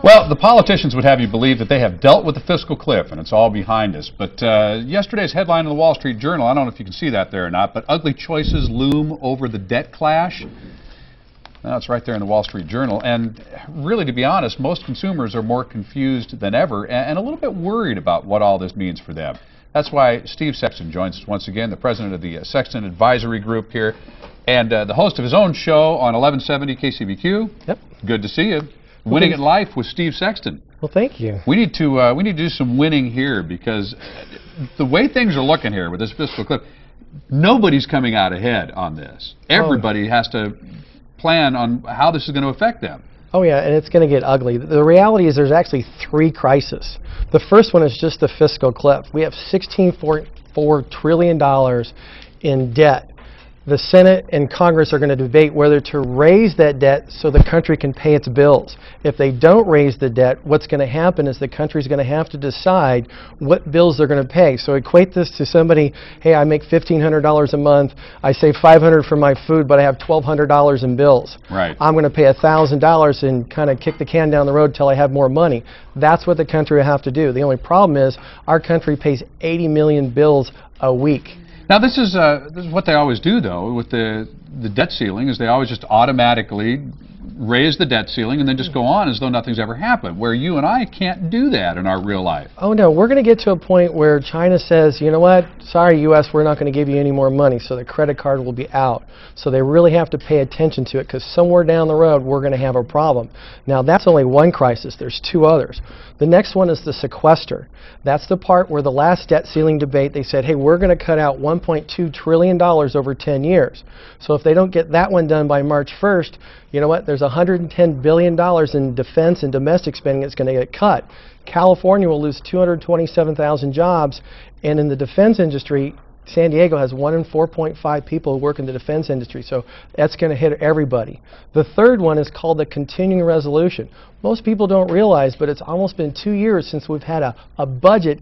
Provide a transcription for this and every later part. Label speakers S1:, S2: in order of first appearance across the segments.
S1: Well, the politicians would have you believe that they have dealt with the fiscal cliff and it's all behind us. But yesterday's headline in the Wall Street Journal, I don't know if you can see that there or not, but ugly choices loom over the debt clash. Well, it's right there in the Wall Street Journal. And really, to be honest, most consumers are more confused than ever and a little bit worried about what all this means for them. That's why Steve Sexton joins us once again, the president of the Sexton Advisory Group here, and the host of his own show on 1170 KCBQ.
S2: Yep. Good
S1: to see you. Winning at Life with Steve Sexton.
S2: Well, thank you.
S1: We need to do some winning here, because the way things are looking here with this fiscal cliff, nobody's coming out ahead on this. Everybody has to plan on how this is going to affect them.
S2: Oh yeah, and it's going to get ugly. The reality is there's actually three crises. The first one is just the fiscal cliff. We have $16.4 trillion in debt. The Senate and Congress are going to debate whether to raise that debt so the country can pay its bills. If they don't raise the debt, what's going to happen is the country's going to have to decide what bills they're going to pay. So equate this to somebody, hey, I make $1,500 a month, I save $500 for my food, but I have $1,200 in bills.
S1: Right.
S2: I'm going to pay $1,000 and kind of kick the can down the road till I have more money. That's what the country will have to do. The only problem is our country pays 80 million bills a week.
S1: Now, this is what they always do, though, with the debt ceiling, is they always just automatically raise the debt ceiling and then just go on as though nothing's ever happened, where you and I can't do that in our real life.
S2: Oh, no. We're going to get to a point where China says, you know what, sorry, U.S., we're not going to give you any more money, so the credit card will be out. So they really have to pay attention to it, because somewhere down the road, we're going to have a problem. Now, that's only one crisis. There's two others. The next one is the sequester. That's the part where the last debt ceiling debate, they said, hey, we're going to cut out $1.2 trillion over 10 years. So if they don't get that one done by March 1st, you know what? There's $110 billion in defense and domestic spending that's going to get cut. California will lose 227,000 jobs, and in the defense industry, San Diego has 1 in 4.5 people who work in the defense industry, so that's going to hit everybody. The third one is called the continuing resolution. Most people don't realize, but it's almost been 2 years since we've had a budget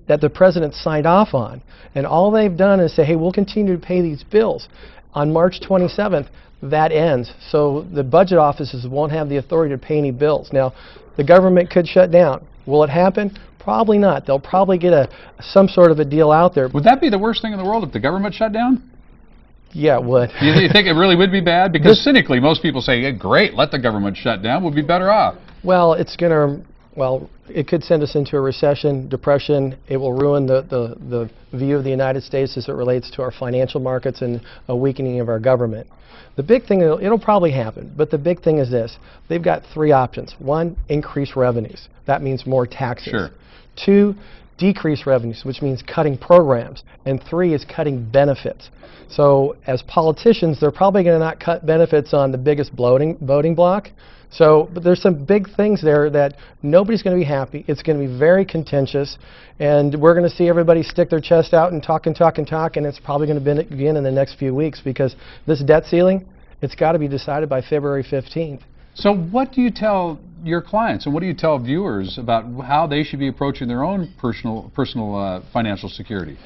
S2: that the president signed off on. And all they've done is say, hey, we'll continue to pay these bills. On March 27th, that ends. So the budget offices won't have the authority to pay any bills. Now, the government could shut down. Will it happen? Probably not. They'll probably get some sort of a deal out there.
S1: Would that be the worst thing in the world if the government shut down?
S2: Yeah, it would.
S1: You think it really would be bad? Because cynically, most people say, hey, great, let the government shut down. We'll be better off.
S2: Well, it's going to, well, it could send us into a recession, depression. It will ruin the view of the United States as it relates to our financial markets and a weakening of our government. The big thing, it'll probably happen, but the big thing is this. They've got three options. One, increase revenues. That means more taxes.
S1: Sure.
S2: Two, decrease revenues, which means cutting programs. And three is cutting benefits. So as politicians, they're probably going to not cut benefits on the biggest voting block. So, but there's some big things there that nobody's going to be happy. It's going to be very contentious, and we're going to see everybody stick their chest out and talk and talk and talk, and it's probably going to begin in the next few weeks, because this debt ceiling, it's got to be decided by February 15th.
S1: So what do you tell your clients, and what do you tell viewers about how they should be approaching their own personal financial security?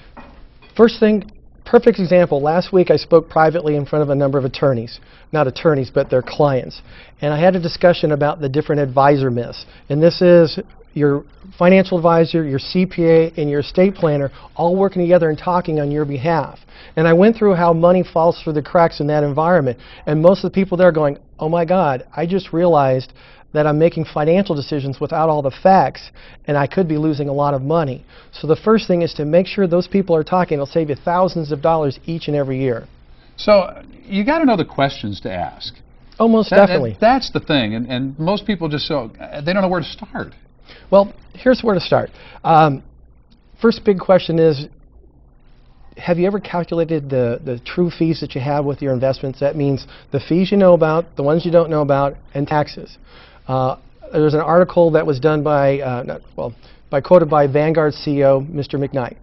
S2: First thing, perfect example. Last week I spoke privately in front of a number of attorneys. Not attorneys, but their clients. And I had a discussion about the different advisor myths. And this is your financial advisor, your CPA, and your estate planner all working together and talking on your behalf. And I went through how money falls through the cracks in that environment. And most of the people there are going, oh my God, I just realized that I'm making financial decisions without all the facts, and I could be losing a lot of money. So the first thing is to make sure those people are talking. It'll save you thousands of dollars each and every year.
S1: So you got to know the questions to ask.
S2: Oh, most definitely.
S1: That's the thing, and most people just they don't know where to start.
S2: Well, here's where to start. First big question is, have you ever calculated the true fees that you have with your investments? That means the fees you know about, the ones you don't know about, and taxes. There's an article that was done quoted by Vanguard CEO, Mr. McKnight.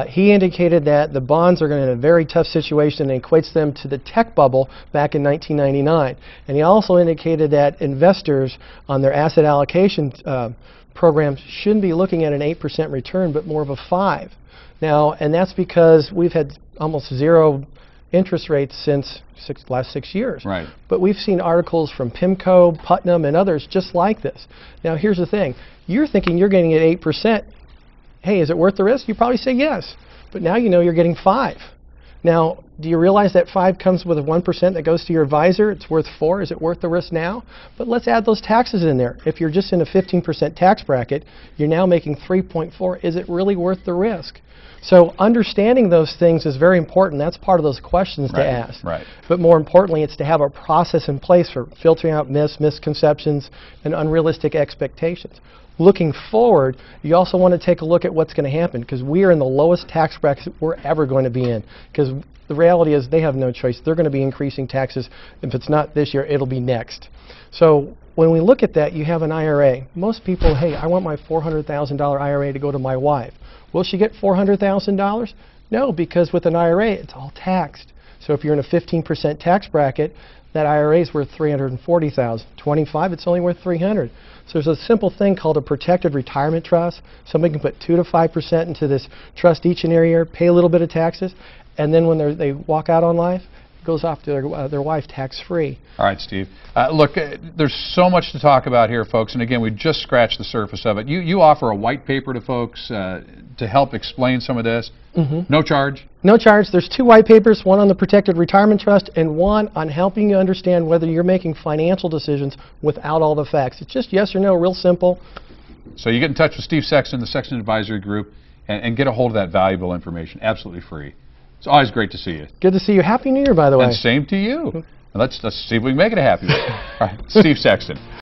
S2: He indicated that the bonds are in a very tough situation and equates them to the tech bubble back in 1999. And he also indicated that investors on their asset allocation programs shouldn't be looking at an 8% return, but more of a 5%. Now, and that's because we've had almost zero interest rates since last 6 years.
S1: Right.
S2: But we've seen articles from PIMCO, Putnam, and others just like this. Now, here's the thing. You're thinking you're getting at 8%. Hey, is it worth the risk? You probably say yes. But now you know you're getting 5. Now, do you realize that 5 comes with a 1% that goes to your advisor? It's worth 4. Is it worth the risk now? But let's add those taxes in there. If you're just in a 15% tax bracket, you're now making 3.4. Is it really worth the risk? So understanding those things is very important. That's part of those questions to ask.
S1: Right.
S2: But more importantly, it's to have a process in place for filtering out misconceptions, and unrealistic expectations. Looking forward, you also want to take a look at what's going to happen, because we are in the lowest tax bracket we're ever going to be in. Because the reality is they have no choice. They're going to be increasing taxes. If it's not this year, it'll be next. So when we look at that, you have an IRA. Most people, hey, I want my $400,000 IRA to go to my wife. Will she get $400,000? No, because with an IRA, it's all taxed. So if you're in a 15% tax bracket, that IRA is worth $340,000. 25, it's only worth $300. So there's a simple thing called a protected retirement trust. Somebody can put 2 to 5% into this trust each and every year, pay a little bit of taxes, and then when they walk out on life, it goes off to their wife tax-free.
S1: All right, Steve. Look, there's so much to talk about here, folks, and again, we just scratched the surface of it. You offer a white paper to folks to help explain some of this. No charge?
S2: No charge. There's 2 white papers, one on the Protected Retirement Trust and one on helping you understand whether you're making financial decisions without all the facts. It's just yes or no, real simple.
S1: So you get in touch with Steve Sexton, the Sexton Advisory Group, and get a hold of that valuable information, absolutely free. It's always great to see you.
S2: Good to see you. Happy New Year, by the way.
S1: And same to you. Let's see if we can make it a happy one. All right, Steve Sexton.